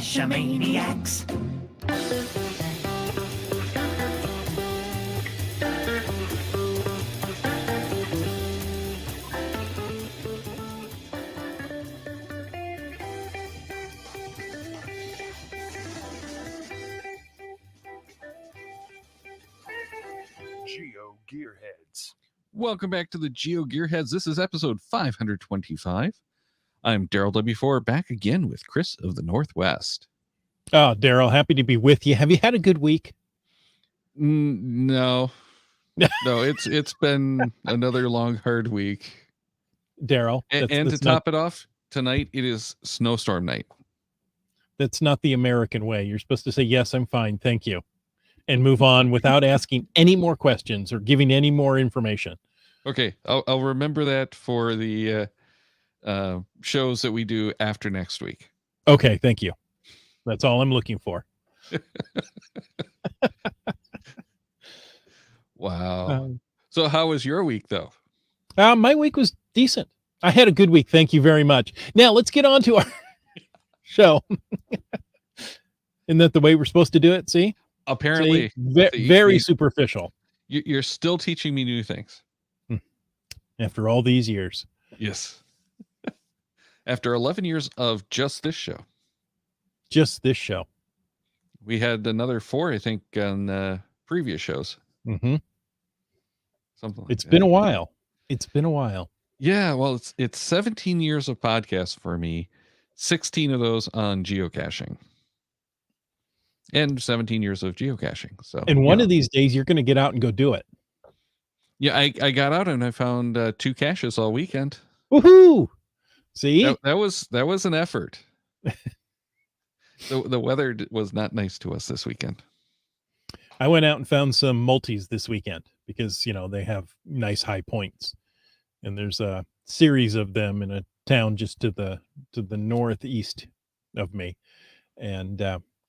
Geocachomaniacs. GeoGearHeads. Welcome back to the GeoGearHeads. This is episode 525. I'm Daryl W4, back again with Chris of the Northwest. Oh, Daryl, happy to be with you. Have you had a good week? No, it's been another long, hard week. Daryl, And to top it off, tonight it is snowstorm night. That's not the American way. You're supposed to say, yes, I'm fine, thank you, and move on without asking any more questions or giving any more information. Okay, I'll remember that for the shows that we do after next week. Okay, thank you. That's all I'm looking for. Wow. So how was your week, though? My week was decent. I had a good week. Thank you very much. Now let's get on to our show. Isn't that the way we're supposed to do it? See? Apparently. Very superficial. You're still teaching me new things. After all these years. Yes. After 11 years of just this show. Just this show. We had another 4, I think, on previous shows. Mm-hmm. Something like It's that. been a while. It's been a while. Yeah, well, it's 17 years of podcasts for me. 16 of those on geocaching. And 17 years of geocaching. So, and one of these days, you're going to get out and go do it. Yeah, I got out and I found 2 caches all weekend. Woohoo! See? That was an effort. The weather was not nice to us this weekend. I went out and found some multis this weekend because, they have nice high points. And there's a series of them in a town just to the northeast of me. And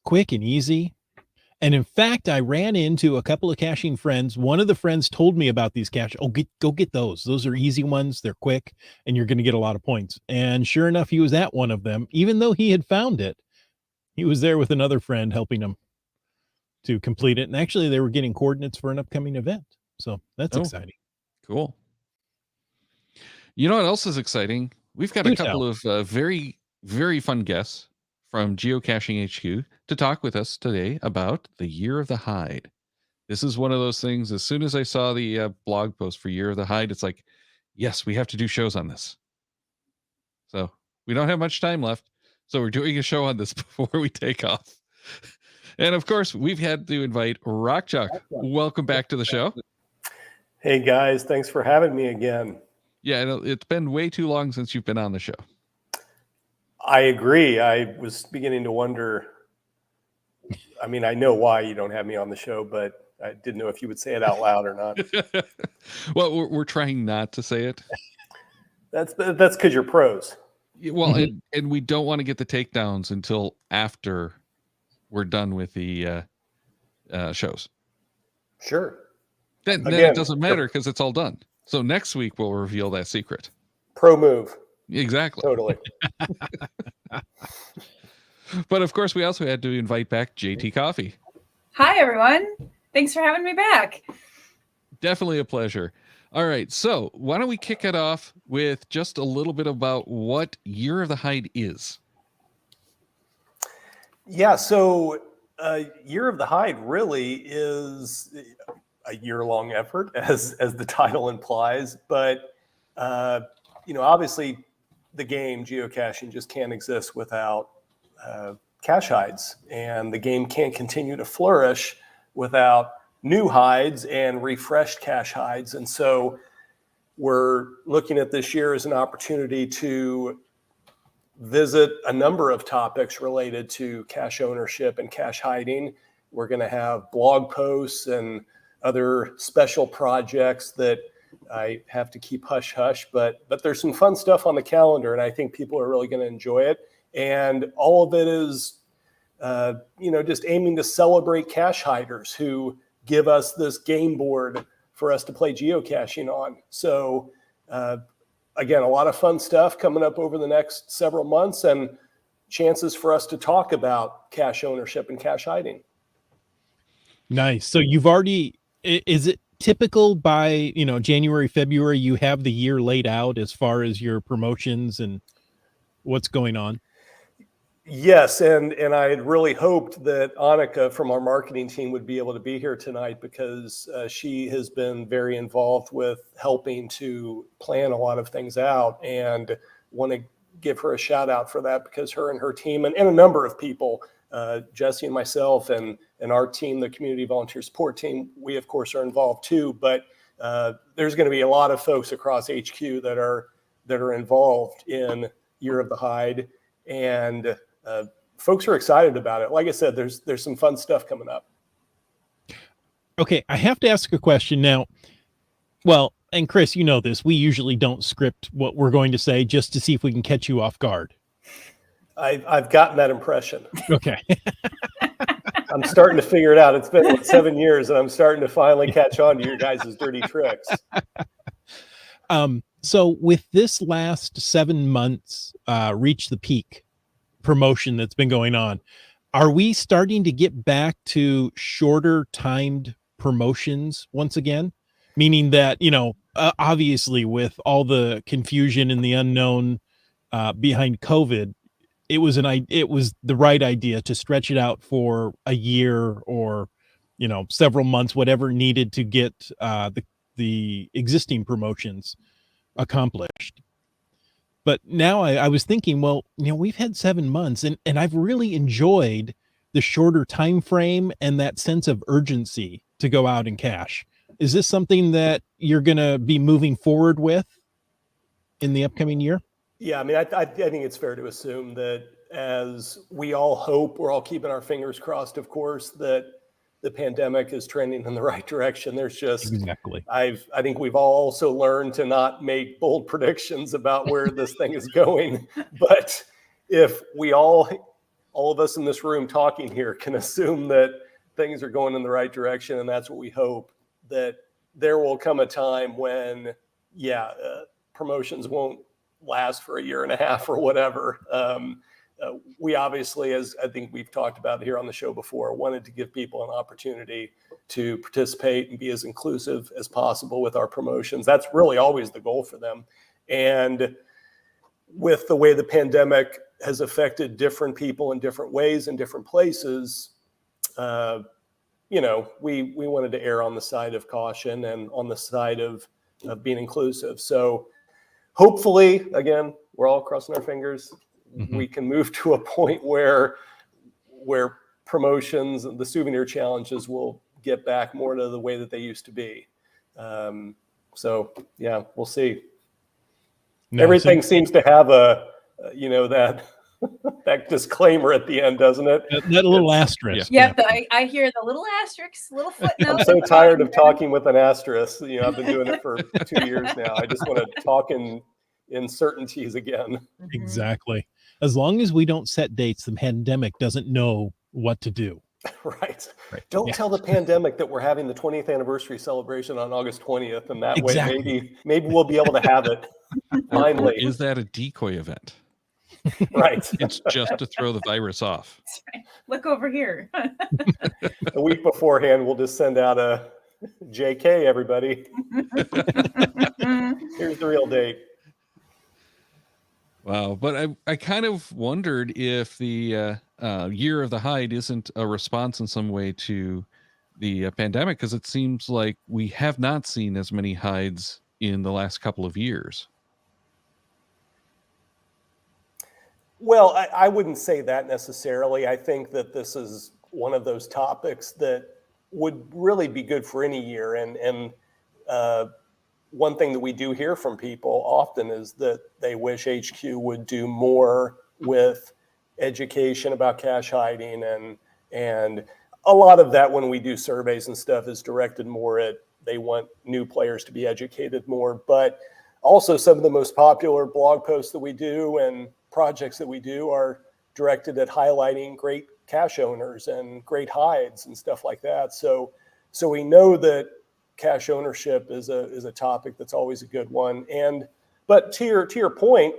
quick and easy. And in fact, I ran into a couple of caching friends. One of the friends told me about these caches. Oh, go get those. Those are easy ones. They're quick and you're going to get a lot of points. And sure enough, he was at one of them. Even though he had found it, he was there with another friend helping him to complete it. And actually, they were getting coordinates for an upcoming event. So that's exciting. Cool. You know what else is exciting? We've got a couple of very, very fun guests from Geocaching HQ to talk with us today about the Year of the Hide. This is one of those things, as soon as I saw the blog post for Year of the Hide, it's like, yes, we have to do shows on this. So we don't have much time left. So we're doing a show on this before we take off. And of course, we've had to invite Rock Chalk. Welcome back to the show. Hey guys, thanks for having me again. Yeah, it's been way too long since you've been on the show. I agree. I was beginning to wonder. I mean, I know why you don't have me on the show, but I didn't know if you would say it out loud or not. Well, we're trying not to say it. That's because you're pros. Well, and we don't want to get the takedowns until after we're done with the shows. Sure. Then it doesn't matter because it's all done. So next week we'll reveal that secret. Pro move. Exactly. Totally. But of course, we also had to invite back JT Coffee. Hi, everyone. Thanks for having me back. Definitely a pleasure. All right. So why don't we kick it off with just a little bit about what Year of the Hide is? Yeah. So Year of the Hide really is a year-long effort, as the title implies. But, obviously the game geocaching just can't exist without cache hides, and the game can't continue to flourish without new hides and refreshed cache hides. And so we're looking at this year as an opportunity to visit a number of topics related to cache ownership and cache hiding. We're going to have blog posts and other special projects that I have to keep hush hush, but there's some fun stuff on the calendar, and I think people are really going to enjoy it. And all of it is, just aiming to celebrate cache hiders who give us this game board for us to play geocaching on. So again, a lot of fun stuff coming up over the next several months, and chances for us to talk about cache ownership and cache hiding. Nice. So you've already, is it typical by, January, February, you have the year laid out as far as your promotions and what's going on? Yes, and I had really hoped that Annika from our marketing team would be able to be here tonight, because she has been very involved with helping to plan a lot of things out, and want to give her a shout out for that, because her and her team and a number of people, Jesse and myself and our team, the community volunteer support team, we of course are involved too, but there's going to be a lot of folks across HQ that are involved in Year of the Hide, and folks are excited about it. Like I said, there's some fun stuff coming up. Okay, I have to ask a question now. Well, and Chris, you know this, we usually don't script what we're going to say just to see if we can catch you off guard. I've gotten that impression. Okay. I'm starting to figure it out. It's been 7 years, and I'm starting to finally catch on to your guys' dirty tricks. So with this last 7 months, reach the peak promotion that's been going on, are we starting to get back to shorter timed promotions once again? Meaning that, obviously with all the confusion and the unknown behind COVID, it was the right idea to stretch it out for a year or, several months, whatever needed to get the existing promotions accomplished. But now I was thinking, well, we've had 7 months and I've really enjoyed the shorter time frame and that sense of urgency to go out and cache. Is this something that you're going to be moving forward with in the upcoming year? Yeah, I mean, I think it's fair to assume that, as we all hope, we're all keeping our fingers crossed, of course, that the pandemic is trending in the right direction. There's just, exactly. I think we've all also learned to not make bold predictions about where this thing is going. But if we all of us in this room talking here can assume that things are going in the right direction, and that's what we hope, that there will come a time when, promotions won't last for a year and a half or whatever. We obviously, as I think we've talked about here on the show before, wanted to give people an opportunity to participate and be as inclusive as possible with our promotions. That's really always the goal for them. And with the way the pandemic has affected different people in different ways in different places, we wanted to err on the side of caution and on the side of being inclusive. So hopefully, again, we're all crossing our fingers. Mm-hmm. We can move to a point where promotions and the souvenir challenges will get back more to the way that they used to be. So yeah, we'll see. No, everything seems to have that disclaimer at the end, doesn't it? That little asterisk. Yep, I hear the little asterisk, little footnote. I'm so tired of talking with an asterisk. I've been doing it for 2 years now. I just want to talk in certainties again. Exactly. As long as we don't set dates, the pandemic doesn't know what to do. Right. Don't tell the pandemic that we're having the 20th anniversary celebration on August 20th, and that way maybe we'll be able to have it finally. Or is that a decoy event? Right. It's just to throw the virus off. Right. Look over here. A week beforehand, we'll just send out a JK, everybody. Here's the real date. Wow. But I kind of wondered if the Year of the Hide isn't a response in some way to the pandemic, because it seems like we have not seen as many hides in the last couple of years. Well, I wouldn't say that necessarily. I think that this is one of those topics that would really be good for any year. And one thing that we do hear from people often is that they wish HQ would do more with education about cache hiding. And a lot of that, when we do surveys and stuff, is directed more at, they want new players to be educated more. But also, some of the most popular blog posts that we do and projects that we do are directed at highlighting great cache owners and great hides and stuff like that. So we know that cache ownership is a topic that's always a good one. But to your point,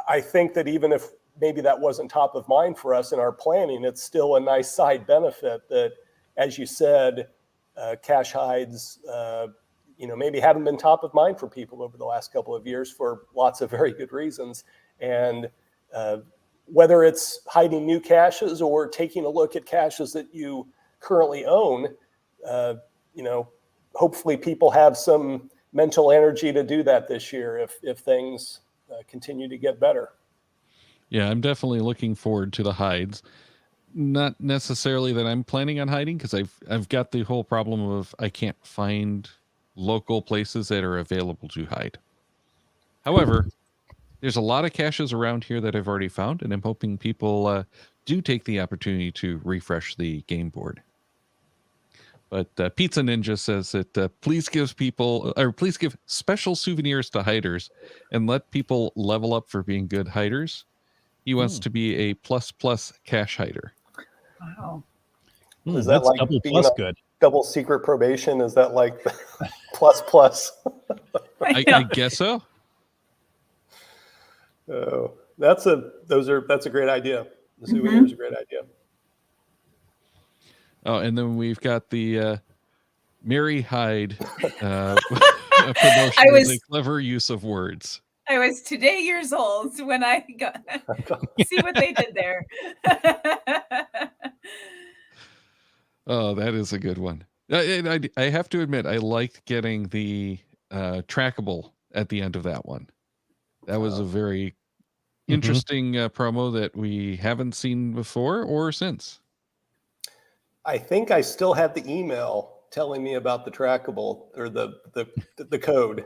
I think that even if maybe that wasn't top of mind for us in our planning, it's still a nice side benefit that, as you said, cache hides, maybe haven't been top of mind for people over the last couple of years for lots of very good reasons. And whether it's hiding new caches or taking a look at caches that you currently own, hopefully people have some mental energy to do that this year if things continue to get better. Yeah, I'm definitely looking forward to the hides. Not necessarily that I'm planning on hiding, because I've got the whole problem of I can't find local places that are available to hide. However, there's a lot of caches around here that I've already found, and I'm hoping people do take the opportunity to refresh the game board. But Pizza Ninja says that please give special souvenirs to hiders and let people level up for being good hiders. He wants to be a plus cache hider. Wow. Is that that's like double being plus on good. double secret probation? Is that like plus? I guess so. Oh, that's a great idea. The souvenir is a great idea. Oh, and then we've got the Mary Hyde promotion with a clever use of words. I was today years old when I got see what they did there. Oh, that is a good one. I have to admit, I liked getting the trackable at the end of that one. That was a very interesting promo that we haven't seen before or since. I think I still have the email telling me about the trackable or the code.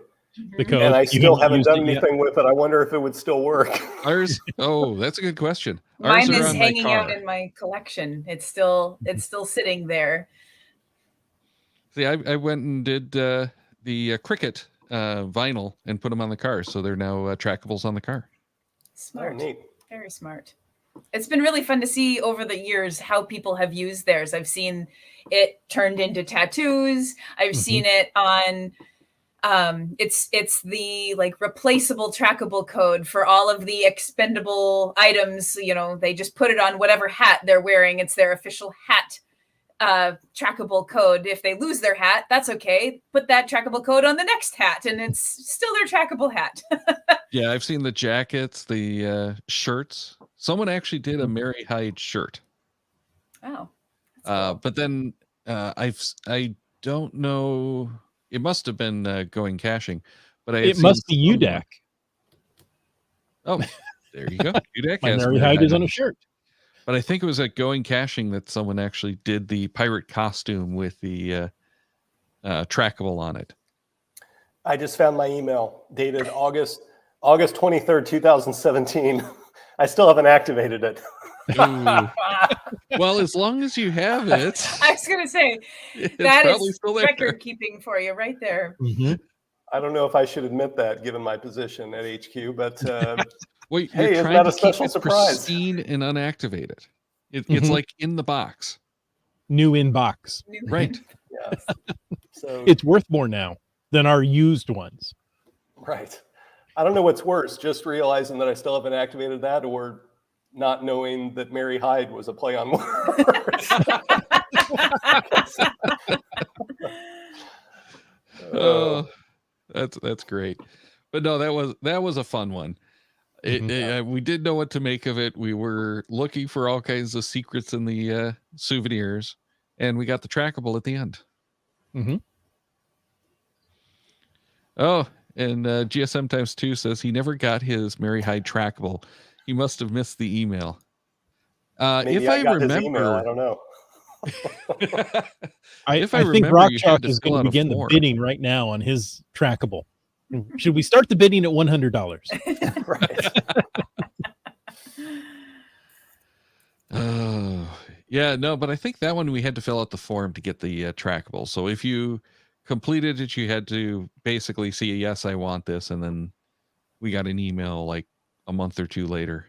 The code. And I still haven't done anything with it. I wonder if it would still work. Ours? Oh, that's a good question. Mine is hanging out in my collection. It's still sitting there. See, I went and did the Cricket vinyl and put them on the car, so they're now trackables on the car. Smart. Oh, neat. Very smart. It's been really fun to see over the years how people have used theirs. I've seen it turned into tattoos. I've seen it on it's the like replaceable trackable code for all of the expendable items. They just put it on whatever hat they're wearing. It's their official hat trackable code. If they lose their hat, that's okay. Put that trackable code on the next hat and it's still their trackable hat. Yeah, I've seen the jackets, the shirts. Someone actually did a Mary Hyde shirt. Oh. Cool. But then I don't know. It must have been going caching, but it must be UDAC. Oh, there you go. UDAC My has Mary Hyde is on a shirt. But I think it was at Going Caching that someone actually did the pirate costume with the trackable on it. I just found my email dated August 23rd, 2017. I still haven't activated it. Well, as long as you have it. I was going to say, that is record keeping for you right there. I don't know if I should admit that given my position at HQ, but well, hey, isn't that a special surprise? Pristine and unactivated. It's like in the box. New in box. Right. Yeah. So it's worth more now than our used ones. Right. I don't know what's worse, just realizing that I still haven't activated that or not knowing that Mary Hyde was a play on words. Oh, that's great. But no, that was a fun one. We did know what to make of it. We were looking for all kinds of secrets in the souvenirs, and we got the trackable at the end. Oh, and GSM times 2 says he never got his Mary Hyde trackable. He must have missed the email. Maybe if I got remember, his email, I don't know. I think Rock Chalk is going to begin the bidding right now on his trackable. Should we start the bidding at $100? Right. Oh, yeah, no, but I think that one we had to fill out the form to get the trackable. So if you completed it, you had to basically see, yes, I want this, and then we got an email like a month or two later,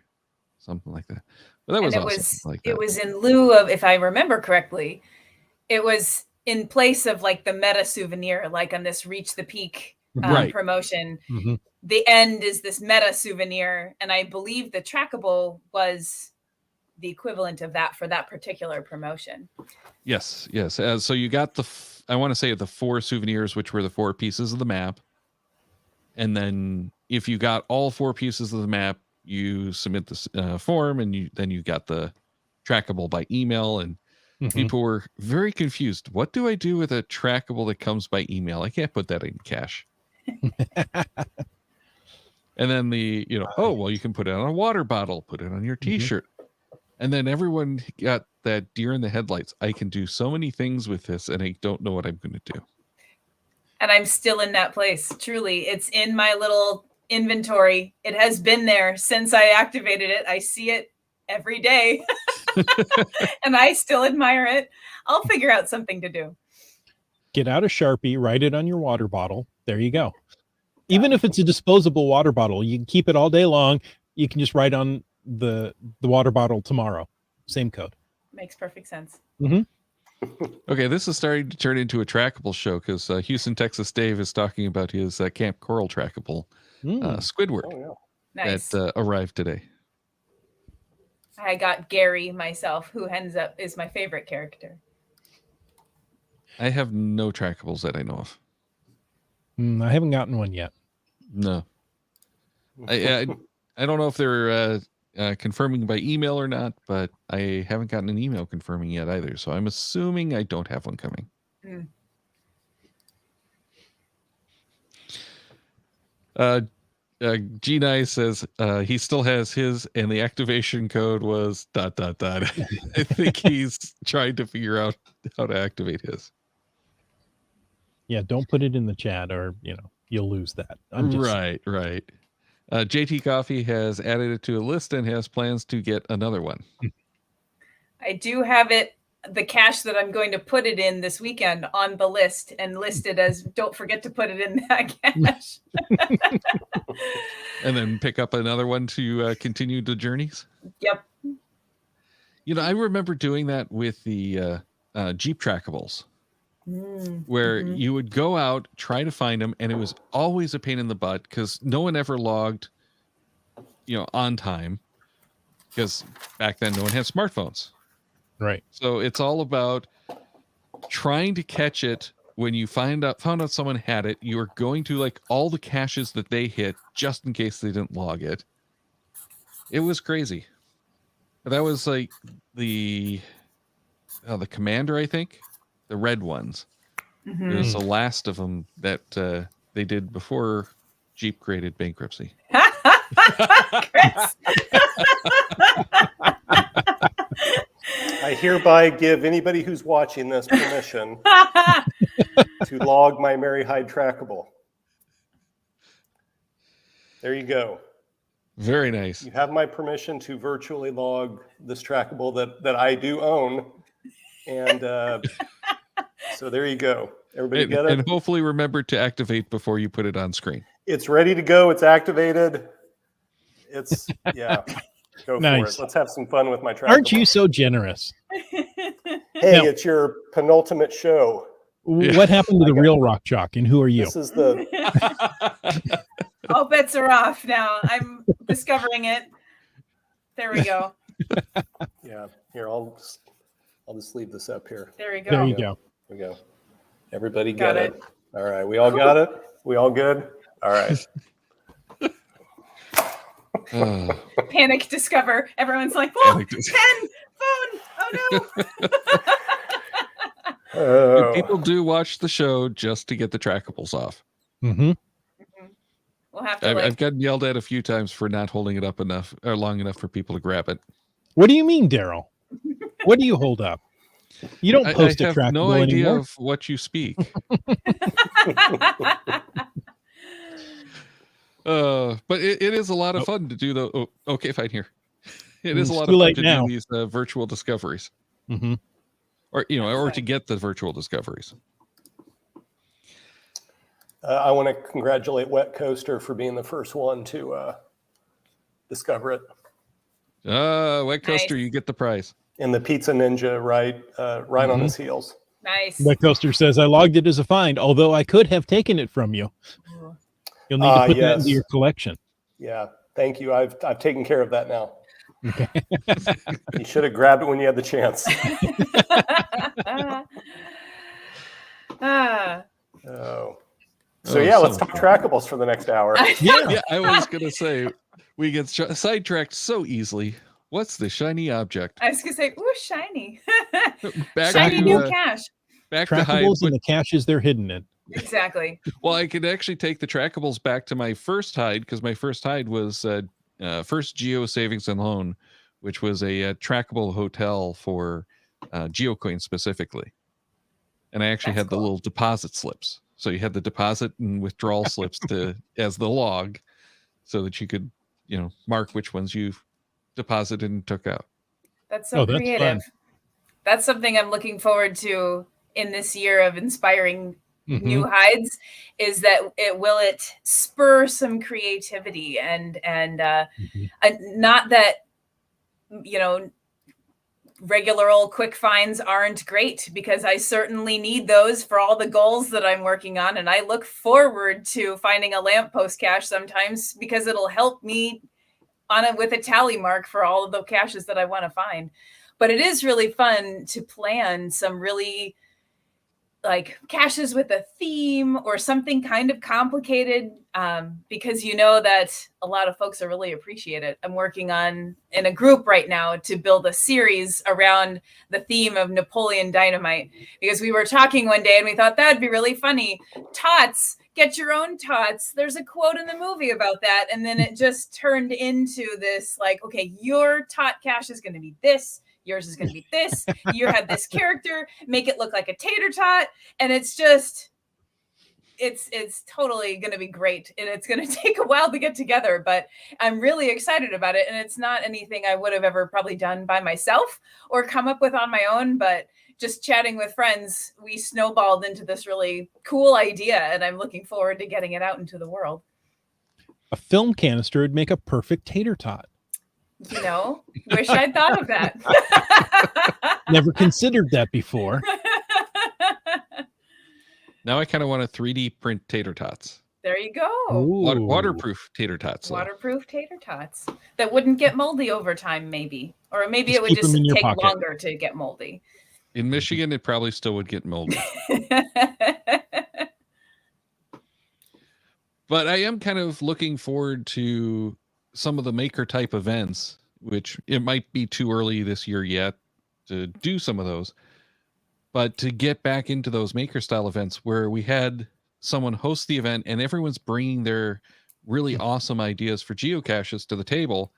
something like that. But that was awesome. It was in lieu of, if I remember correctly, it was in place of like the meta souvenir, like on this Reach the Peak Right. promotion. Mhm. The end is this meta souvenir, and I believe the trackable was the equivalent of that for that particular promotion. Yes. So you got I want to say the 4 souvenirs, which were the 4 pieces of the map. And then if you got all 4 pieces of the map, you submit the form, and then you got the trackable by email. And people were very confused. What do I do with a trackable that comes by email? I can't put that in cash. And then oh, well, you can put it on a water bottle, put it on your t-shirt. And then everyone got that deer in the headlights. I can do so many things with this, and I don't know what I'm going to do. And I'm still in that place. Truly, it's in my little inventory. It has been there since I activated it. I see it every day and I still admire it. I'll figure out something to do. Get out a Sharpie, write it on your water bottle. There you go. Even if it's a disposable water bottle, you can keep it all day long. You can just write on the water bottle tomorrow. Same code. Makes perfect sense. Okay, this is starting to turn into a trackable show because Houston, Texas Dave is talking about his Camp Coral trackable Squidward Nice. that arrived today. I got Gary myself, who ends up is my favorite character. I have no trackables that I know of. I haven't gotten one yet. No. I don't know if they're confirming by email or not, but I haven't gotten an email confirming yet either. So I'm assuming I don't have one coming. G9 says he still has his, and the activation code was ... I think he's trying to figure out how to activate his. Yeah, don't put it in the chat, or you'll lose that. Right. JT Coffee has added it to a list and has plans to get another one. I do have the cache that I'm going to put it in this weekend on the list and listed as don't forget to put it in that cache. And then pick up another one to continue the journeys. Yep. I remember doing that with the Jeep trackables, where you would go out, try to find them, and it was always a pain in the butt because no one ever logged, on time, because back then no one had smartphones. Right. So it's all about trying to catch it when you found out someone had it. You are going to all the caches that they hit just in case they didn't log it. It was crazy. That was the Commander, I think, the red ones. It was the last of them that they did before Jeep created bankruptcy. Chris. I hereby give anybody who's watching this permission to log my Mary Hyde trackable. There you go. Very nice. You have my permission to virtually log this trackable that I do own. And so there you go. Everybody get it? And hopefully remember to activate before you put it on screen. It's ready to go. It's activated. It's, go Nice. for it. Let's have some fun with my trackable. Aren't you so generous? Hey, it's your penultimate show. What happened to the real rock chalk, and who are you? This is the... All bets are off now. I'm discovering it. There we go. Yeah. Here, I'll just leave this up here. There we go. There you go. There we go. Everybody Got got it. All right. We all got it? We all good? All right. Panic discover. Everyone's like, whoa, pen, phone. Oh no. People do watch the show just to get the trackables off. Mm-hmm. We'll have to I've gotten yelled at a few times for not holding it up enough or long enough for people to grab it. What do you mean, Daryl? What do you hold up? You don't post I a have trackable no idea anymore. of what you speak. But it is a lot of fun to do the. Oh, okay, fine here. It is a lot of fun to do these virtual discoveries, or to get the virtual discoveries. I want to congratulate Wet Coaster for being the first one to discover it. Wet Coaster, you get the prize. And the Pizza Ninja right on his heels. Nice. Wet Coaster says, I logged it as a find, although I could have taken it from you. You'll need to put that into Yes. your collection. Yeah. Thank you. I've taken care of that now. Okay. You should have grabbed it when you had the chance. Oh. So yeah, let's talk trackables for the next hour. Yeah, I was gonna say we get sidetracked so easily. What's the shiny object? I was gonna say, ooh, shiny. Back Shiny to, new cache. Back to hide. Trackables and the caches they're hidden in. Exactly. Well, I could actually take the trackables back to my first hide, because my first hide was First Geo Savings and Loan, which was a trackable hotel for geocoin specifically. And I actually had the little deposit slips. So you had the deposit and withdrawal slips as the log, so that you could, mark which ones you deposited and took out. That's so creative. That's something I'm looking forward to in this year of inspiring new hides, is that it spur some creativity and not that, regular old quick finds aren't great, because I certainly need those for all the goals that I'm working on. And I look forward to finding a lamppost cache sometimes, because it'll help me with a tally mark for all of the caches that I want to find. But it is really fun to plan some really like caches with a theme or something kind of complicated, because that a lot of folks are really appreciate it. I'm working in a group right now to build a series around the theme of Napoleon Dynamite, because we were talking one day and we thought that'd be really funny. Tots, get your own tots. There's a quote in the movie about that. And then it just turned into this like, okay, your tot cache is going to be this. Yours is going to be this. You have this character, make it look like a tater tot. And it's just, it's totally going to be great. And it's going to take a while to get together, but I'm really excited about it. And it's not anything I would have ever probably done by myself or come up with on my own, but just chatting with friends, we snowballed into this really cool idea. And I'm looking forward to getting it out into the world. A film canister would make a perfect tater tot. Wish I'd thought of that. Never considered that before. Now I kind of want to 3D print tater tots. There you go. Waterproof tater tots. Waterproof tater tots that wouldn't get moldy over time, maybe. Or maybe Just it would just take pocket. longer to get moldy. In Michigan, it probably still would get moldy. But I am kind of looking forward to some of the maker type events, which it might be too early this year yet to do some of those, but to get back into those maker style events where we had someone host the event and everyone's bringing their really awesome ideas for geocaches to the table.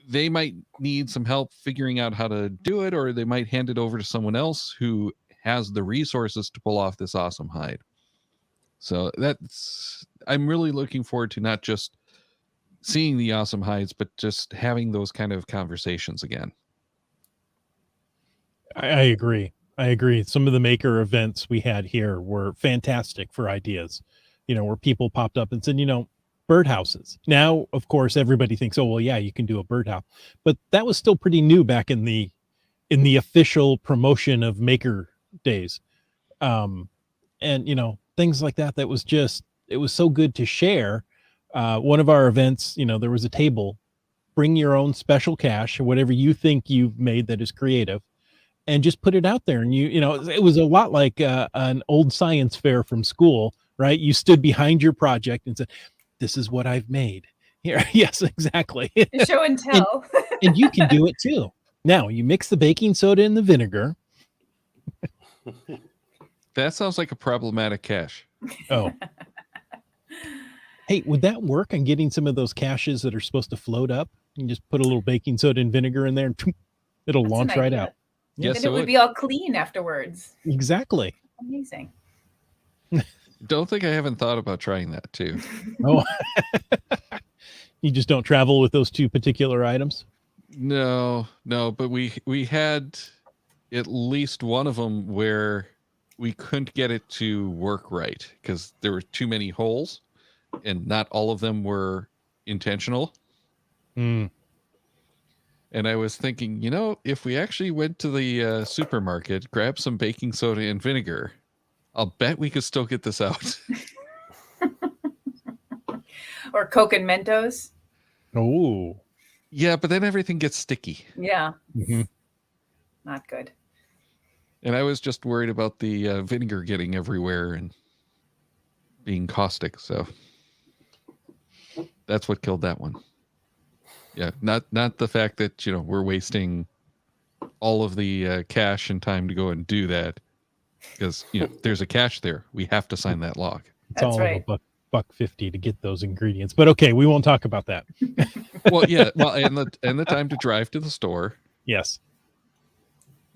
They might need some help figuring out how to do it, or they might hand it over to someone else who has the resources to pull off this awesome hide. So I'm really looking forward to not just seeing the awesome hides, but just having those kind of conversations again. I agree. Some of the maker events we had here were fantastic for ideas, where people popped up and said, birdhouses. Now, of course, everybody thinks, oh, well, yeah, you can do a birdhouse, but that was still pretty new back in the official promotion of maker days. And, things like that was just, it was so good to share. One of our events, there was a table, bring your own special cache or whatever you think you've made that is creative, and just put it out there. And it was a lot like an old science fair from school, right? You stood behind your project and said, this is what I've made here. Yes, exactly. Show and tell. and you can do it too. Now you mix the baking soda and the vinegar. That sounds like a problematic cache. Oh. Hey, would that work on getting some of those caches that are supposed to float up? You just put a little baking soda and vinegar in there and it'll launch right out. Yes, then it would be all clean afterwards. Exactly. Amazing. Don't think I haven't thought about trying that too. Oh, you just don't travel with those two particular items? No, but we had at least one of them where we couldn't get it to work right because there were too many holes and not all of them were intentional. Mm. And I was thinking, if we actually went to the supermarket, grabbed some baking soda and vinegar, I'll bet we could still get this out. Or Coke and Mentos. Oh. Yeah, but then everything gets sticky. Yeah. Mm-hmm. Not good. And I was just worried about the vinegar getting everywhere and being caustic. So that's what killed that one. Yeah, not the fact that, we're wasting all of the cash and time to go and do that, because there's a cache there. We have to sign that log. It's That's all right. of a $1.50 to get those ingredients. But okay, we won't talk about that. Well, yeah, and the time to drive to the store. Yes.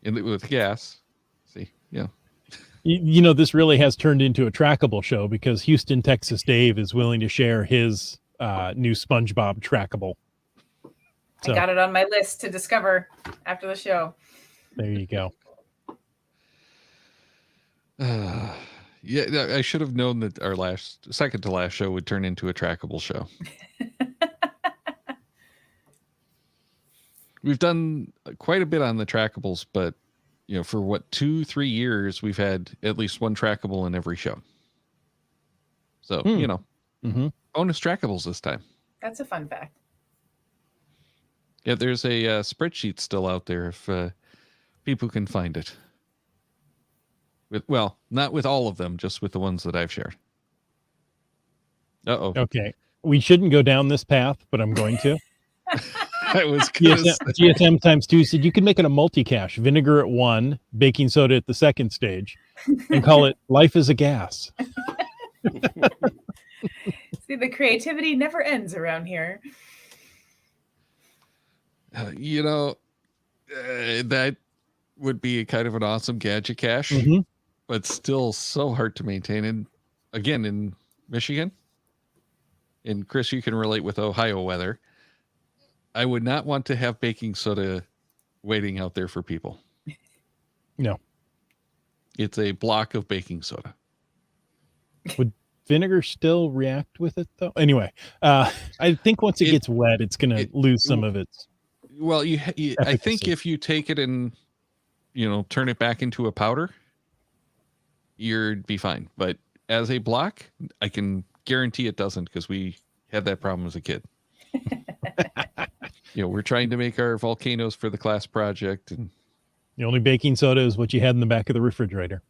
With gas. See, yeah. This really has turned into a trackable show because Houston, Texas Dave is willing to share his new SpongeBob trackable. I got it on my list to discover after the show. There you go. Yeah, I should have known that our second to last show would turn into a trackable show. We've done quite a bit on the trackables, but for 2-3 years, we've had at least one trackable in every show. So, Mm-hmm. bonus trackables this time. That's a fun fact. Yeah, there's a spreadsheet still out there if people can find it. Not with all of them, just with the ones that I've shared. Uh-oh. Okay. We shouldn't go down this path, but I'm going to. I was GSM times 2 said you can make it a multi-cache, vinegar at 1, baking soda at the second stage, and call it Life is a Gas. See, the creativity never ends around here. That would be kind of an awesome gadget cache, but still so hard to maintain. And again, in Michigan, and Chris, you can relate with Ohio weather, I would not want to have baking soda waiting out there for people. No. It's a block of baking soda. Would vinegar still react with it, though? Anyway, I think once it gets wet, it's going to lose some of its... Well, I think if you take it and, turn it back into a powder, you'd be fine. But as a block, I can guarantee it doesn't, because we had that problem as a kid. We're trying to make our volcanoes for the class project, and the only baking soda is what you had in the back of the refrigerator.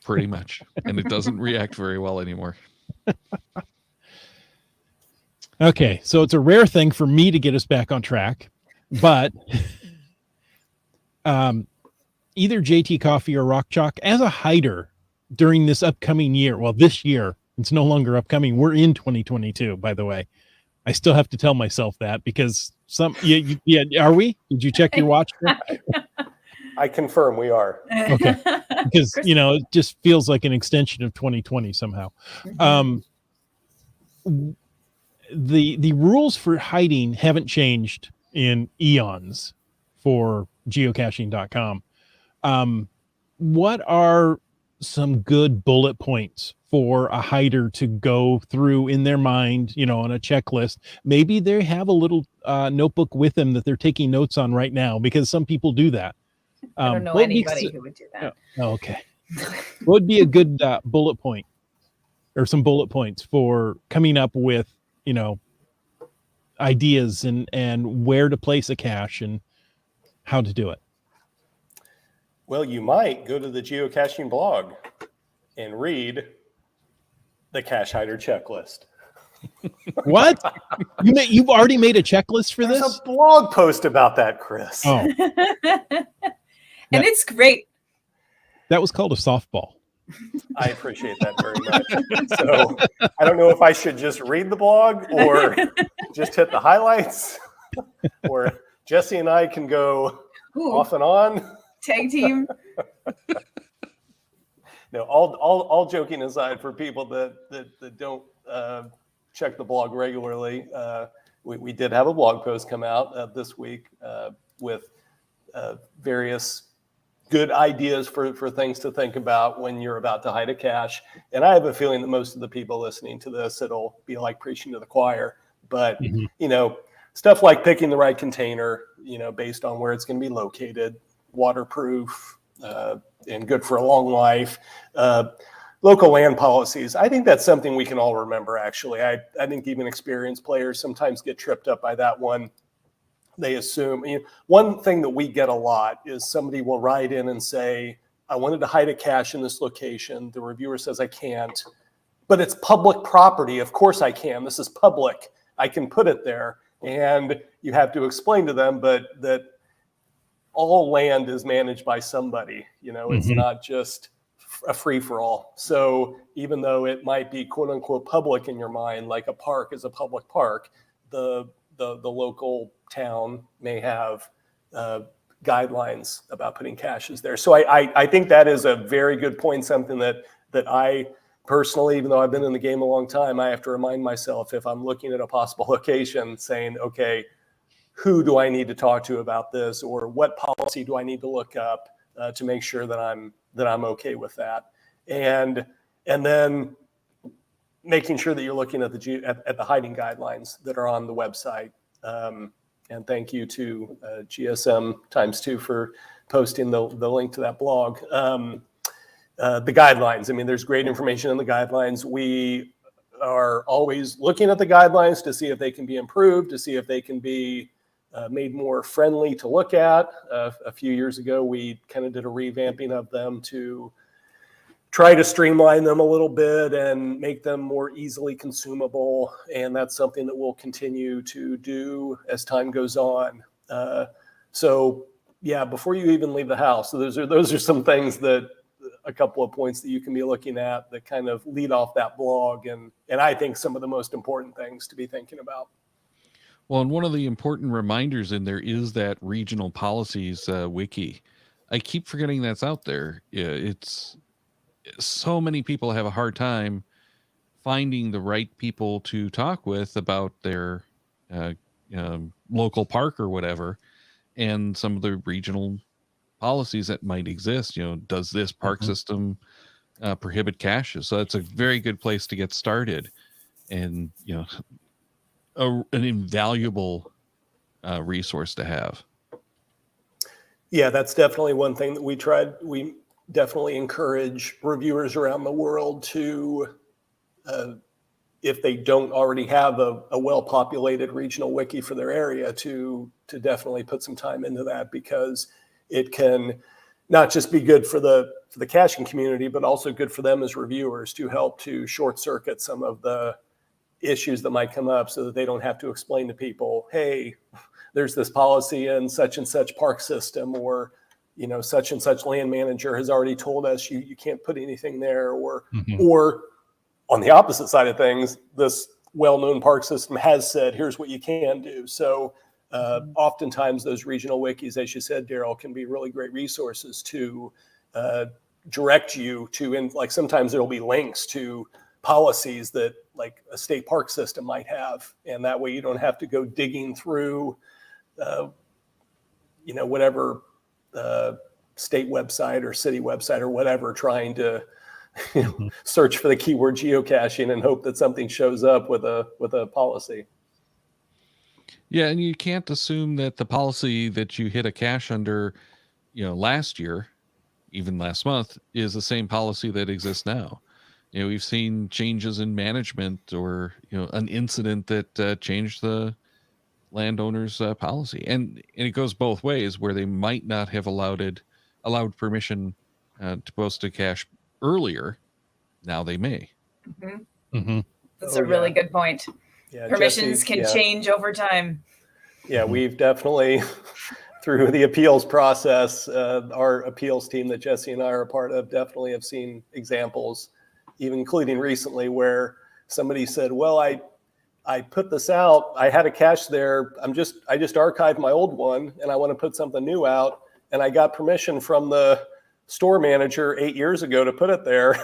Pretty much. And it doesn't react very well anymore. Okay, so it's a rare thing for me to get us back on track, but either JT Coffee or Rock Chalk, as a hider during this upcoming year, this year, it's no longer upcoming. We're in 2022, by the way. I still have to tell myself that because are we? Did you check your watch? I confirm we are. Okay. Because, it just feels like an extension of 2020 somehow. The rules for hiding haven't changed in eons for geocaching.com. What are some good bullet points for a hider to go through in their mind, on a checklist? Maybe they have a little notebook with them that they're taking notes on right now, because some people do that. I don't know anybody who would do that. Oh, okay. What would be a good bullet point, or some bullet points for coming up with, ideas and where to place a cache and how to do it? Well, you might go to the geocaching blog and read the cache hider checklist. What? You've already made a checklist for this? There's a blog post about that, Chris. Oh. And it's great. That was called a softball. I appreciate that very much. So I don't know if I should just read the blog or just hit the highlights, or Jesse and I can go off and on. Tag team. No, all joking aside, for people that don't check the blog regularly, we did have a blog post come out this week with various good ideas for things to think about when you're about to hide a cache. And I have a feeling that most of the people listening to this, it'll be like preaching to the choir. But, stuff like picking the right container, based on where it's going to be located, waterproof, and good for a long life. local land policies. I think that's something we can all remember, actually. I think even experienced players sometimes get tripped up by that one. They assume, one thing that we get a lot is somebody will write in and say, I wanted to hide a cache in this location. The reviewer says I can't, but it's public property. Of course I can. This is public. I can put it there. And you have to explain to them, but that all land is managed by somebody. It's not just a free-for-all. So even though it might be quote unquote public in your mind, like a park is a public park, the local town may have guidelines about putting caches there. So I think that is a very good point, something that I personally, even though I've been in the game a long time, I have to remind myself if I'm looking at a possible location saying, okay, who do I need to talk to about this, or what policy do I need to look up to make sure that I'm okay with that, and then making sure that you're looking at the hiding guidelines that are on the website. And thank you to GSM ×2 for posting the link to that blog. The guidelines. I mean, there's great information in the guidelines. We are always looking at the guidelines to see if they can be improved, to see if they can be made more friendly to look at. A few years ago, we kind of did a revamping of them to try to streamline them a little bit and make them more easily consumable. And that's something that we'll continue to do as time goes on. So yeah, before you even leave the house. So those are some things that, a couple of points that you can be looking at that kind of lead off that blog. And I think some of the most important things to be thinking about. Well, and one of the important reminders in there is that regional policies wiki. I keep forgetting that's out there. It's so many people have a hard time finding the right people to talk with about their local park or whatever, and some of the regional policies that might exist. Does this park system prohibit caches? So it's a very good place to get started, and an invaluable resource to have. Yeah, that's definitely one thing that we definitely encourage reviewers around the world to, if they don't already have a well-populated regional wiki for their area, to definitely put some time into that, because it can not just be good for the caching community, but also good for them as reviewers to help to short circuit some of the issues that might come up, so that they don't have to explain to people, hey, there's this policy in such and such park system, or such and such land manager has already told us you can't put anything there, or on the opposite side of things, this well-known park system has said here's what you can do. So oftentimes those regional wikis, as you said, Daryl, can be really great resources to direct you to, and like sometimes there'll be links to policies that like a state park system might have, and that way you don't have to go digging through whatever state website or city website or whatever, trying to search for the keyword geocaching and hope that something shows up with a policy. Yeah, and you can't assume that the policy that you hit a cache under, last year, even last month, is the same policy that exists now. We've seen changes in management, or an incident that changed the landowner's policy, and it goes both ways, where they might not have allowed permission to post a cache earlier. Now they may. That's a really good point. Yeah, permissions can change over time. Yeah, we've definitely through the appeals process, our appeals team that Jesse and I are a part of definitely have seen examples, even including recently, where somebody said, well, I put this out, I had a cache there, I just archived my old one and I want to put something new out, and I got permission from the store manager 8 years ago to put it there.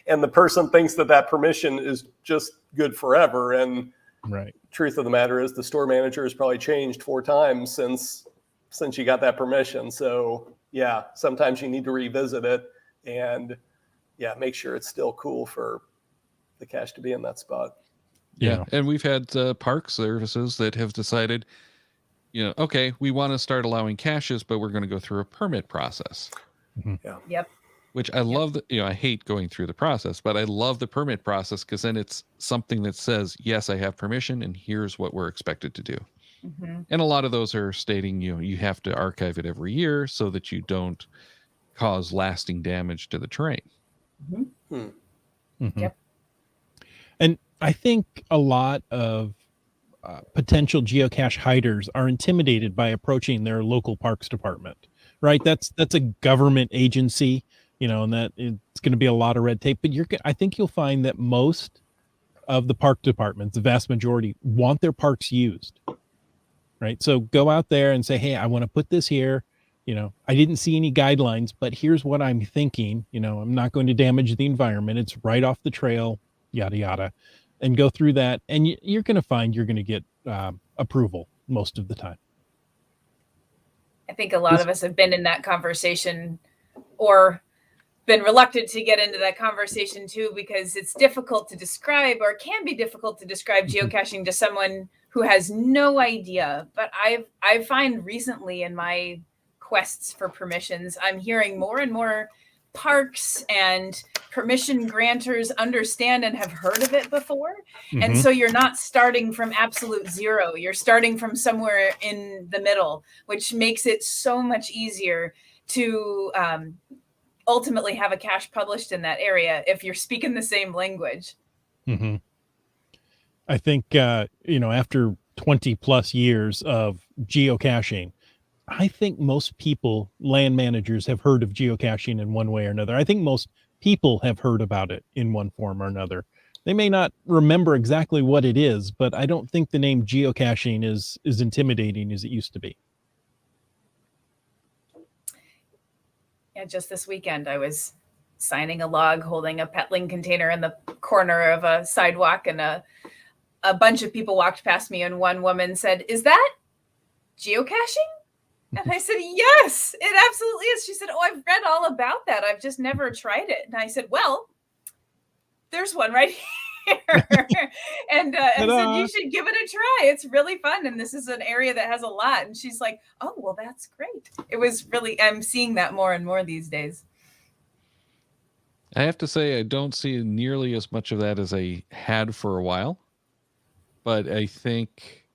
And the person thinks that permission is just good forever. And right. Truth of the matter is the store manager has probably changed 4 times since you got that permission. So yeah, sometimes you need to revisit it and make sure it's still cool for the cache to be in that spot. Yeah. And we've had park services that have decided, okay, we want to start allowing caches, but we're going to go through a permit process. Yep. which I love. I hate going through the process, but I love the permit process because then it's something that says, yes, I have permission and here's what we're expected to do. Mm-hmm. And a lot of those are stating, you have to archive it every year so that you don't cause lasting damage to the terrain. Mm-hmm. Mm-hmm. Yep. And I think a lot of potential geocache hiders are intimidated by approaching their local parks department, right? That's a government agency, and that it's going to be a lot of red tape. But I think you'll find that most of the park departments, the vast majority, want their parks used, right? So go out there and say, hey, I want to put this here. I didn't see any guidelines, but here's what I'm thinking. I'm not going to damage the environment. It's right off the trail, yada, yada. And go through that. And you're going to find you're going to get approval most of the time. I think a lot of us have been in that conversation or been reluctant to get into that conversation too, because it's difficult to describe, or can be difficult to describe geocaching to someone who has no idea. But I find recently in my quests for permissions, I'm hearing more and more parks and permission grantors understand and have heard of it before. Mm-hmm. And so you're not starting from absolute zero. You're starting from somewhere in the middle, which makes it so much easier to ultimately have a cache published in that area if you're speaking the same language. Mm-hmm. I think, after 20 plus years of geocaching, I think most people, land managers, have heard of geocaching in one way or another. I think most people have heard about it in one form or another. They may not remember exactly what it is, but I don't think the name geocaching is as intimidating as it used to be. Yeah, just this weekend, I was signing a log, holding a Petling container in the corner of a sidewalk, and a bunch of people walked past me, and one woman said, "Is that geocaching?" And I said, "Yes, it absolutely is." She said, "Oh, I've read all about that. I've just never tried it." And I said, "Well, there's one right here." And I said, "You should give it a try. It's really fun. And this is an area that has a lot." And she's like, "Oh, well, that's great." It was really, I'm seeing that more and more these days. I have to say, I don't see nearly as much of that as I had for a while. But I think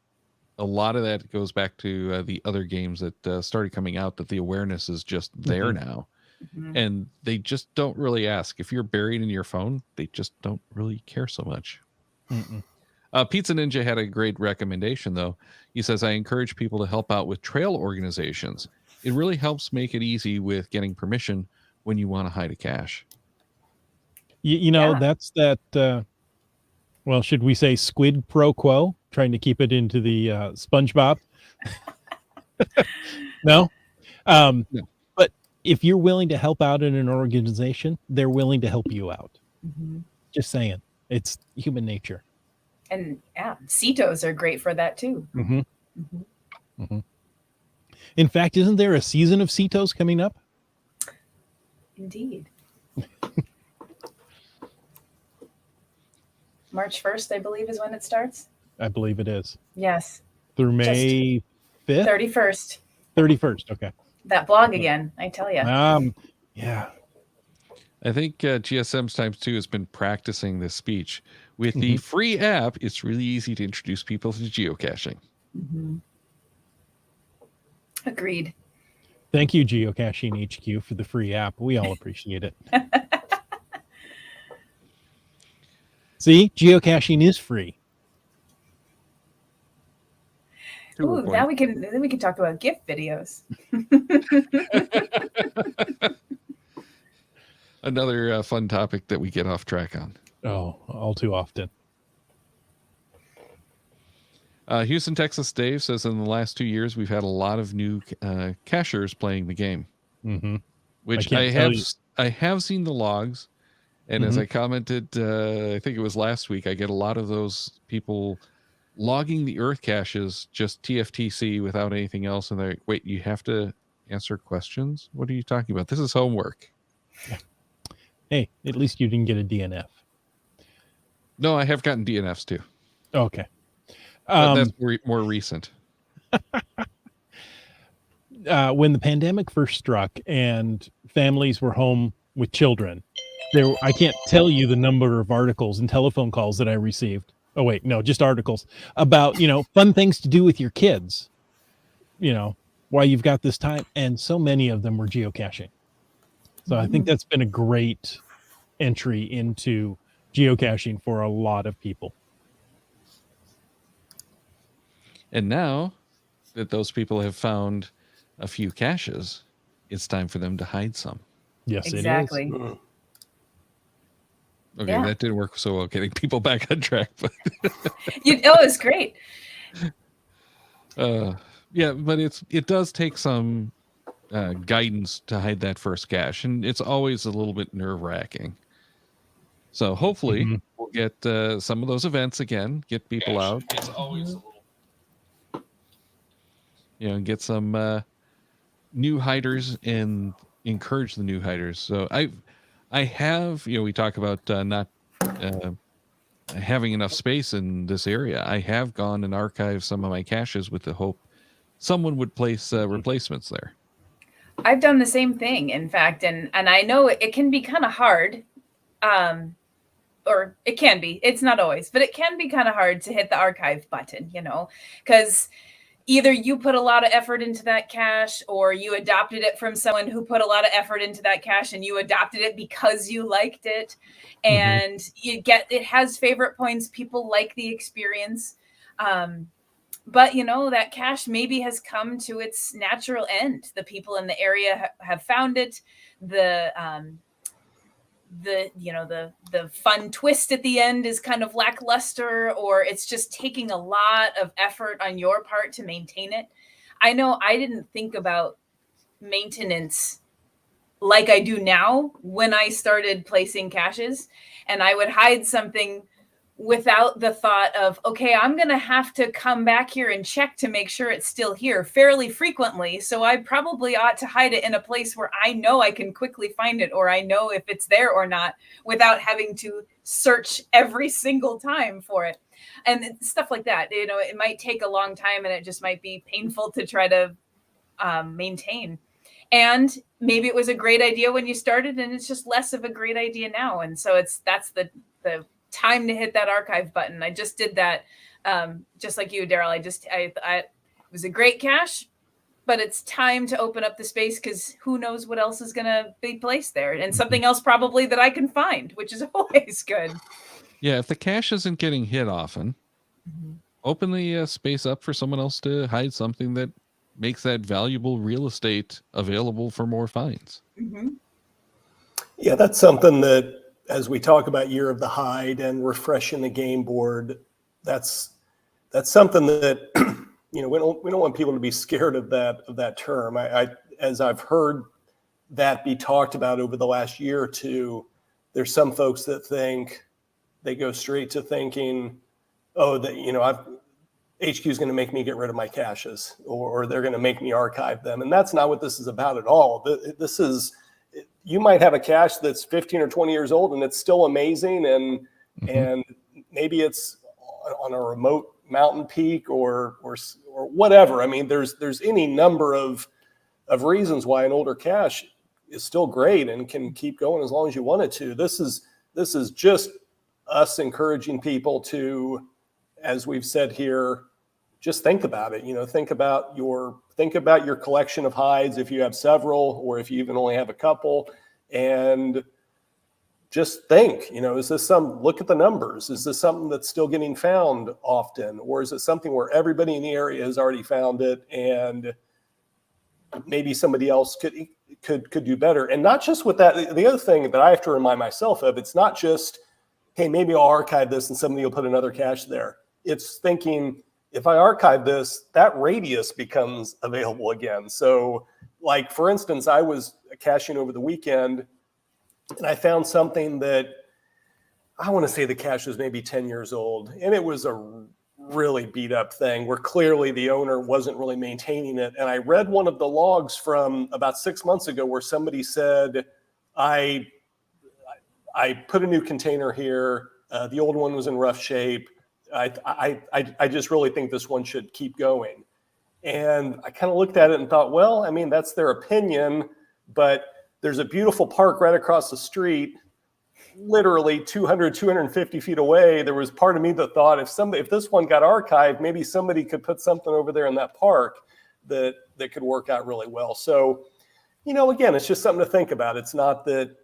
a lot of that goes back to the other games that started coming out, that the awareness is just there now. Mm-hmm. And they just don't really ask. If you're buried in your phone, they just don't really care so much. Pizza Ninja had a great recommendation, though. He says, I encourage people to help out with trail organizations. It really helps make it easy with getting permission when you want to hide a cache. That's that... well, should we say squid pro quo? Trying to keep it into the SpongeBob. No? No. But if you're willing to help out in an organization, they're willing to help you out. Mm-hmm. Just saying. It's human nature. And yeah, CETOs are great for that too. Mm-hmm. Mm-hmm. Mm-hmm. In fact, isn't there a season of CETOs coming up? Indeed. March 1st, I believe, is when it starts. I believe it is. Yes. Through May 5th? 31st. 31st, okay. That blog again, I tell you. Yeah. I think GSM's Times 2 has been practicing this speech. With the free app, it's really easy to introduce people to geocaching. Mm-hmm. Agreed. Thank you, Geocaching HQ, for the free app. We all appreciate it. See, geocaching is free. Ooh, now we can talk about gift videos. Another fun topic that we get off track on. Oh, all too often. Houston, Texas Dave says in the last 2 years, we've had a lot of new cachers playing the game, which I have seen the logs. And as I commented, I think it was last week, I get a lot of those people logging the Earth caches, just TFTC without anything else. And they're like, wait, you have to answer questions? What are you talking about? This is homework. Yeah. Hey, at least you didn't get a DNF. No, I have gotten DNFs too. Okay. That's more recent. When the pandemic first struck and families were home with children. I can't tell you the number of articles and telephone calls that I received. Oh wait, no, just articles about, fun things to do with your kids, while you've got this time. And so many of them were geocaching. So I think that's been a great entry into geocaching for a lot of people. And now that those people have found a few caches, it's time for them to hide some. Yes, exactly. it is. Okay, Yeah. that didn't work so well getting people back on track, but it's great. Yeah, but it does take some guidance to hide that first cache, and it's always a little bit nerve-wracking. So hopefully we'll get some of those events again, get people out. It's always a little, get some new hiders and encourage the new hiders. So I have, we talk about not having enough space in this area. I have gone and archived some of my caches with the hope someone would place replacements there. I've done the same thing, in fact, and I know it can be kind of hard, or it can be. It's not always, but it can be kind of hard to hit the archive button, because either you put a lot of effort into that cache, or you adopted it from someone who put a lot of effort into that cache, and you adopted it because you liked it, and it has favorite points. People like the experience. But that cache maybe has come to its natural end. The people in the area have found it. The fun twist at the end is kind of lackluster, or it's just taking a lot of effort on your part to maintain it. I know I didn't think about maintenance like I do now when I started placing caches, and I would hide something without the thought of, okay, I'm going to have to come back here and check to make sure it's still here fairly frequently. So I probably ought to hide it in a place where I know I can quickly find it, or I know if it's there or not, without having to search every single time for it. And stuff like that. It might take a long time, and it just might be painful to try to maintain. And maybe it was a great idea when you started, and it's just less of a great idea now. And so that's the time to hit that archive button. I just did that, just like you, Daryl. It was a great cache, but it's time to open up the space, because who knows what else is going to be placed there, and something else probably that I can find, which is always good. Yeah, if the cache isn't getting hit often, open the space up for someone else to hide something that makes that valuable real estate available for more finds. Yeah, that's something that, as we talk about Year of the Hide and refreshing the game board, that's something that we don't want people to be scared of that term. As I've heard that be talked about over the last year or two, there's some folks that think they go straight to thinking, oh, that HQ is going to make me get rid of my caches, or they're going to make me archive them, and that's not what this is about at all. This is, you might have a cache that's 15 or 20 years old and it's still amazing, and maybe it's on a remote mountain peak or whatever. I mean, there's any number of reasons why an older cache is still great and can keep going as long as you want it to. This is just us encouraging people to, as we've said here, just think about it. Think about your collection of hides, if you have several, or if you even only have a couple, and just think, is this look at the numbers. Is this something that's still getting found often, or is it something where everybody in the area has already found it and maybe somebody else could do better? And not just with that, the other thing that I have to remind myself of, it's not just, hey, maybe I'll archive this and somebody will put another cache there. It's thinking, if I archive this, that radius becomes available again. So, like, for instance, I was caching over the weekend, and I found something that I want to say the cache was maybe 10 years old, and it was a really beat up thing where clearly the owner wasn't really maintaining it. And I read one of the logs from about 6 months ago where somebody said, I put a new container here. The old one was in rough shape. I just really think this one should keep going. And I kind of looked at it and thought, well, I mean, that's their opinion, but there's a beautiful park right across the street, literally 200, 250 feet away. There was part of me that thought if this one got archived, maybe somebody could put something over there in that park that could work out really well. So, again, it's just something to think about. It's not that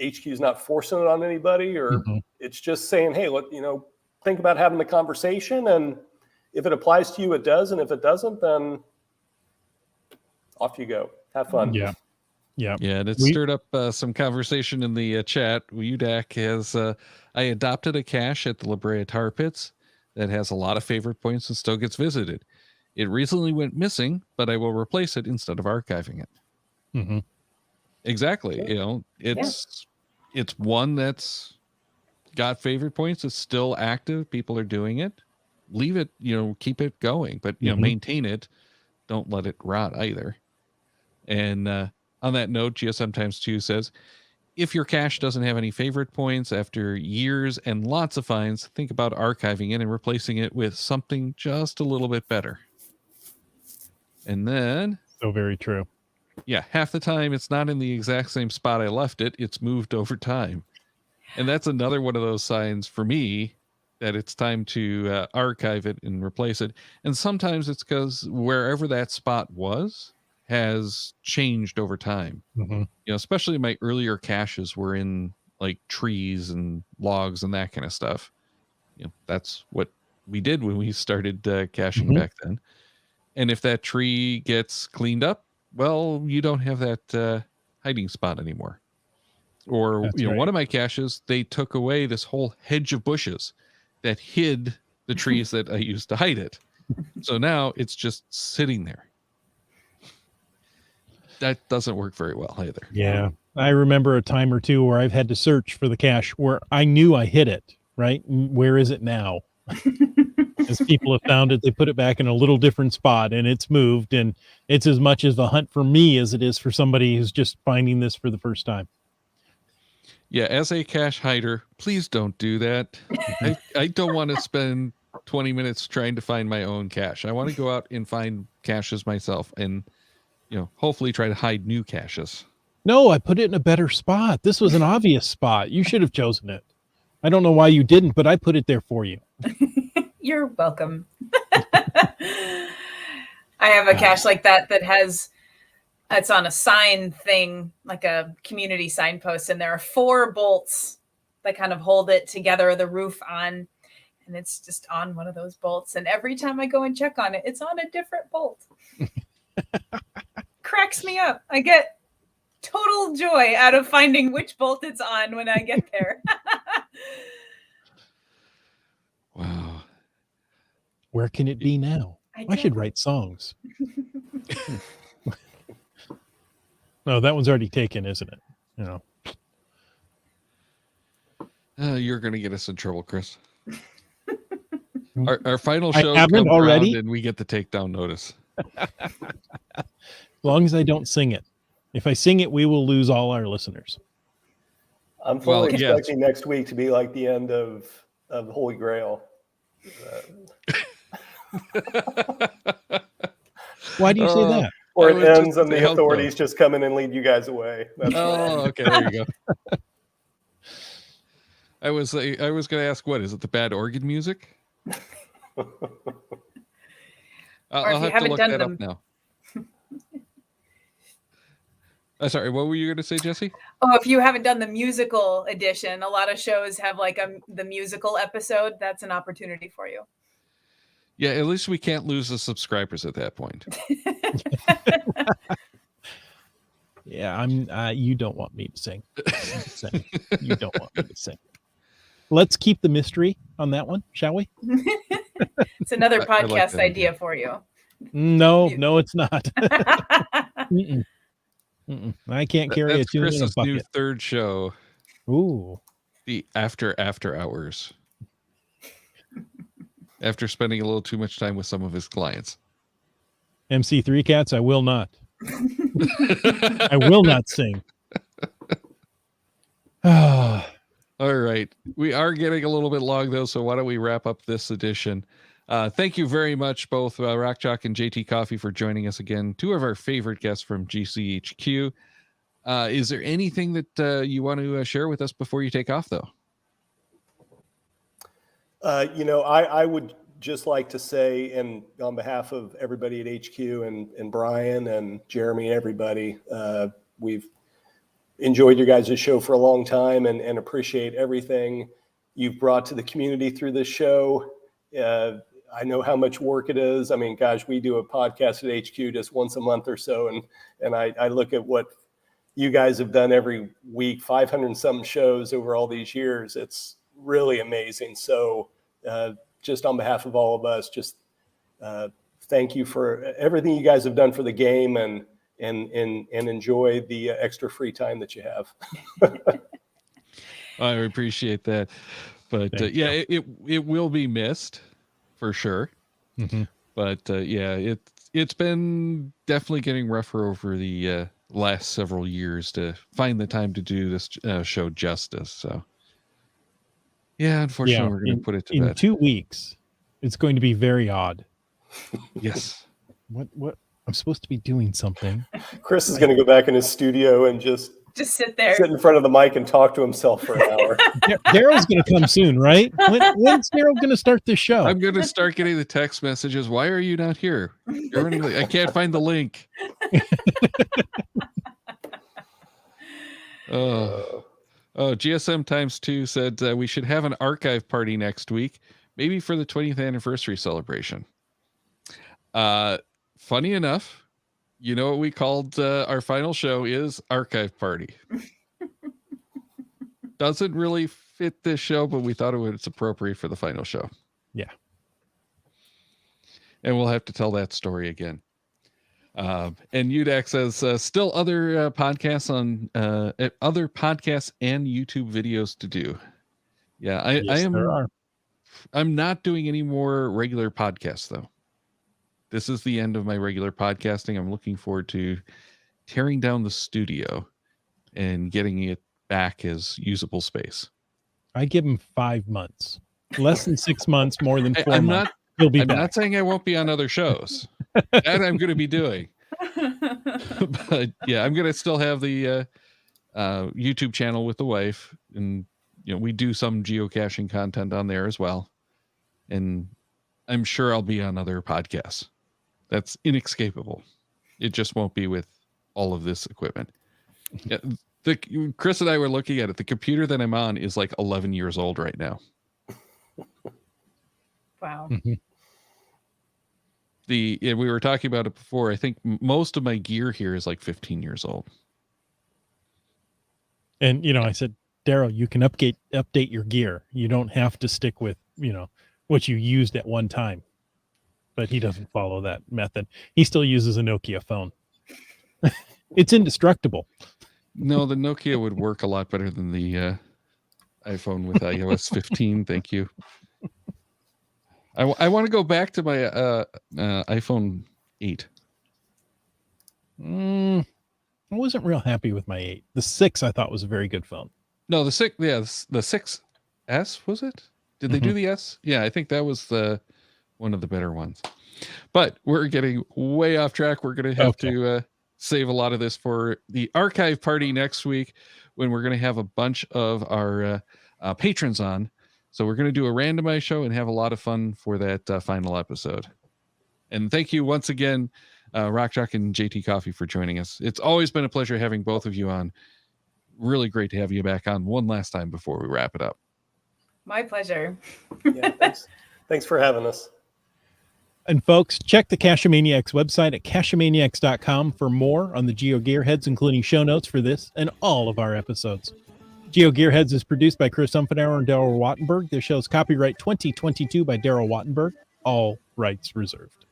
HQ is not forcing it on anybody, or it's just saying, hey, think about having the conversation, and if it applies to you, it does, and if it doesn't, then off you go. Have fun. Yeah. And it stirred up some conversation in the chat. UDAC has I adopted a cache at the La Brea Tar Pits that has a lot of favorite points and still gets visited. It recently went missing, but I will replace it instead of archiving it. Exactly. It's one that's got favorite points. It's still active. People are doing it. Leave it, keep it going, but maintain it. Don't let it rot either. And on that note, GSM times 2 says, if your cache doesn't have any favorite points after years and lots of finds, think about archiving it and replacing it with something just a little bit better. And then, so very true. Yeah, half the time it's not in the exact same spot I left it. It's moved over time. And that's another one of those signs for me that it's time to archive it and replace it. And sometimes it's because wherever that spot was has changed over time. Especially my earlier caches were in like trees and logs and that kind of stuff. That's what we did when we started caching back then. And if that tree gets cleaned up, well, you don't have that hiding spot anymore. Or, right. One of my caches, they took away this whole hedge of bushes that hid the trees that I used to hide it. So now it's just sitting there. That doesn't work very well either. Yeah. I remember a time or two where I've had to search for the cache where I knew I hid it, right? Where is it now? As people have found it, they put it back in a little different spot and it's moved, and it's as much as a hunt for me as it is for somebody who's just finding this for the first time. Yeah, as a cache hider, please don't do that. I don't want to spend 20 minutes trying to find my own cache. I want to go out and find caches myself and, hopefully try to hide new caches. No, I put it in a better spot. This was an obvious spot. You should have chosen it. I don't know why you didn't, but I put it there for you. You're welcome. I have a cache like that it's on a sign thing, like a community signpost, and there are 4 bolts that kind of hold it together, the roof on, and it's just on one of those bolts. And every time I go and check on it, it's on a different bolt. Cracks me up. I get total joy out of finding which bolt it's on when I get there. Wow. Where can it be now? I should write songs. No, that one's already taken, isn't it? You're going to get us in trouble, Chris. Our final show comes already, and we get the takedown notice. As long as I don't sing it. If I sing it, we will lose all our listeners. I'm fully expecting next week to be like the end of Holy Grail. Why do you say that? Or it ends and the authorities just come in and lead you guys away. Okay, there you go. I was going to ask, what is it? The bad organ music? I'll have to look that up now. Sorry, what were you going to say, Jesse? Oh, if you haven't done the musical edition, a lot of shows have like the musical episode. That's an opportunity for you. Yeah, at least we can't lose the subscribers at that point. Yeah, you don't want me to sing. You don't want me to sing. Let's keep the mystery on that one, shall we? It's another podcast idea for you. No, it's not. Mm-mm. Mm-mm. I can't carry a tune in a bucket. New third show. Ooh. The after hours. After spending a little too much time with some of his clients. MC3 Cats, I will not. I will not sing. All right. We are getting a little bit long, though, so why don't we wrap up this edition? Thank you very much, both Rock Chalk and JT Coffee, for joining us again. 2 of our favorite guests from GCHQ. Is there anything that you want to share with us before you take off, though? I would just like to say, and on behalf of everybody at HQ and Brian and Jeremy and everybody, we've enjoyed your guys' show for a long time and appreciate everything you've brought to the community through this show. I know how much work it is. I mean, gosh, we do a podcast at HQ just once a month or so. And I look at what you guys have done every week, 500 and some shows over all these years. It's really amazing. So just on behalf of all of us, just thank you for everything you guys have done for the game and enjoy the extra free time that you have. I appreciate that. But it will be missed for sure. Mm-hmm. But it's been definitely getting rougher over the last several years to find the time to do this show justice. So unfortunately, we're going to put it to bed. In 2 weeks, it's going to be very odd. Yes. What? I'm supposed to be doing something. Chris is going to go back in his studio and just sit there, sit in front of the mic and talk to himself for an hour. Daryl's going to come soon, right? When's Daryl going to start this show? I'm going to start getting the text messages. Why are you not here? I can't find the link. GSM times 2 said we should have an archive party next week, maybe for the 20th anniversary celebration. Funny enough, you know what we called our final show is Archive Party. Doesn't really fit this show, but we thought it's appropriate for the final show. Yeah. And we'll have to tell that story again. And UDAC says still other podcasts on other podcasts and YouTube videos to do. Yeah, I'm not doing any more regular podcasts though. This is the end of my regular podcasting. I'm looking forward to tearing down the studio and getting it back as usable space. I give him 5 months, less than 6 months, more than 4 months. He'll be back. I'm not saying I won't be on other shows. That I'm going to be doing. But yeah, I'm going to still have the YouTube channel with the wife, and we do some geocaching content on there as well. And I'm sure I'll be on other podcasts. That's inescapable. It just won't be with all of this equipment. Yeah, Chris and I were looking at it. The computer that I'm on is like 11 years old right now. Wow. Mm-hmm. We were talking about it before. I think most of my gear here is like 15 years old. And I said, Daryl, you can update your gear. You don't have to stick with what you used at one time. But he doesn't follow that method. He still uses a Nokia phone. It's indestructible. No, the Nokia would work a lot better than the iPhone with iOS 15. Thank you. I want to go back to my iPhone 8. I wasn't real happy with my 8. The 6 I thought was a very good phone. No, the 6, the 6S, was it? Did they do the S? Yeah, I think that was one of the better ones. But we're getting way off track. We're going to have to save a lot of this for the archive party next week, when we're going to have a bunch of our patrons on. So we're going to do a randomized show and have a lot of fun for that final episode. And thank you once again, Rock Jock and JT Coffee, for joining us. It's always been a pleasure having both of you on. Really great to have you back on one last time before we wrap it up. My pleasure. Yeah, thanks for having us. And folks, check the Cachemaniacs website at cachemaniacs.com for more on the GeoGearHeads, including show notes for this and all of our episodes. GeoGearHeads is produced by Chris Umfenauer and Daryl Wattenberg. This show's copyright 2022 by Daryl Wattenberg. All rights reserved.